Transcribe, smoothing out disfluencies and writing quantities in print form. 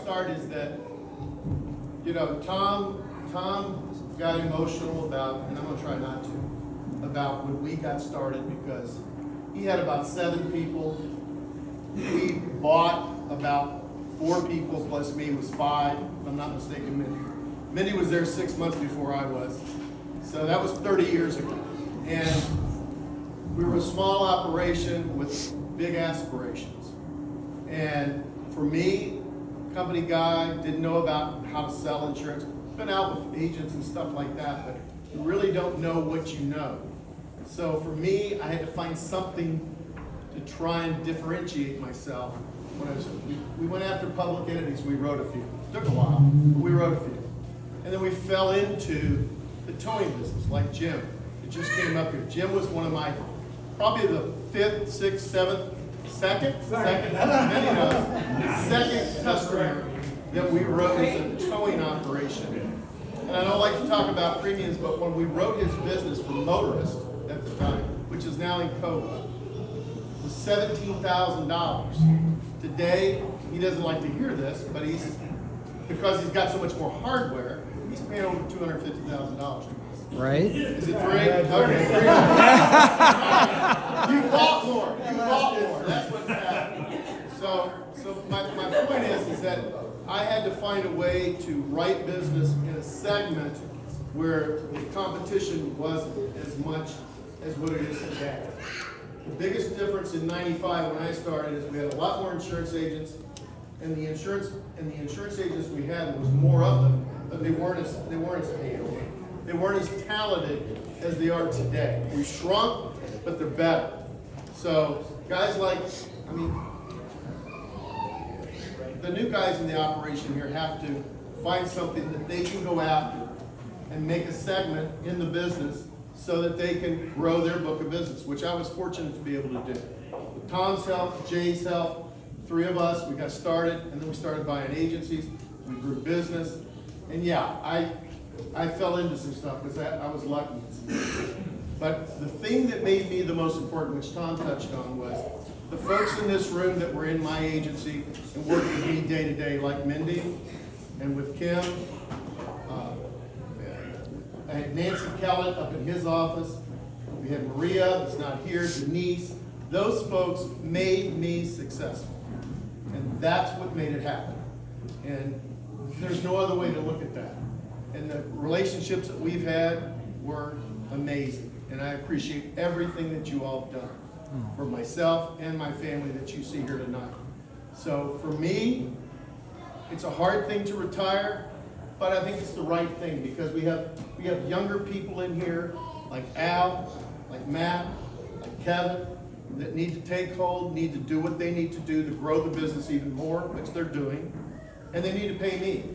start is that, you know, Tom got emotional about, and I'm gonna try not to, about when we got started because he had about 7 people. We bought about 4 people plus me was 5, if I'm not mistaken, Mindy. Mindy was there 6 months before I was. So that was 30 years ago. And we were a small operation with big aspirations. And for me, company guy, didn't know about how to sell insurance. Been out with agents and stuff like that, but you really don't know what you know. So for me, I had to find something to try and differentiate myself. We went after public entities, we wrote a few. Took a while, but we wrote a few. And then we fell into the towing business, like Jim. It just came up here. Jim was one of my, probably the 5th, 6th, 7th, second, many knows, second customer that we wrote as a towing operation. And I don't like to talk about premiums, but when we wrote his business for motorists at the time, which is now in COBA, was $17,000. Today, he doesn't like to hear this, but because he's got so much more hardware, he's paying over $250,000. Right? Is it 3? Okay, 3. You bought more. That's what's happening. So my point is that I had to find a way to write business in a segment where the competition wasn't as much as what it is today. The biggest difference in '95 when I started is we had a lot more insurance agents, and the insurance agents we had, there was more of them, but they weren't as able. They weren't as talented as they are today. We shrunk, but they're better. So guys like, the new guys in the operation here have to find something that they can go after and make a segment in the business so that they can grow their book of business, which I was fortunate to be able to do. With Tom's help, Jay's help, 3 of us, we got started, and then we started buying agencies, we grew business, and yeah, I fell into some stuff because I was lucky. But the thing that made me the most important, which Tom touched on, was the folks in this room that were in my agency and worked with me day to day, like Mindy and with Kim. I had Nancy Kellett up in his office. We had Maria, that's not here, Denise. Those folks made me successful. And that's what made it happen. And there's no other way to look at that. And the relationships that we've had were amazing. And I appreciate everything that you all have done for myself and my family that you see here tonight. So for me, it's a hard thing to retire, but I think it's the right thing because we have younger people in here like Al, like Matt, like Kevin, that need to take hold, need to do what they need to do to grow the business even more, which they're doing, and they need to pay me.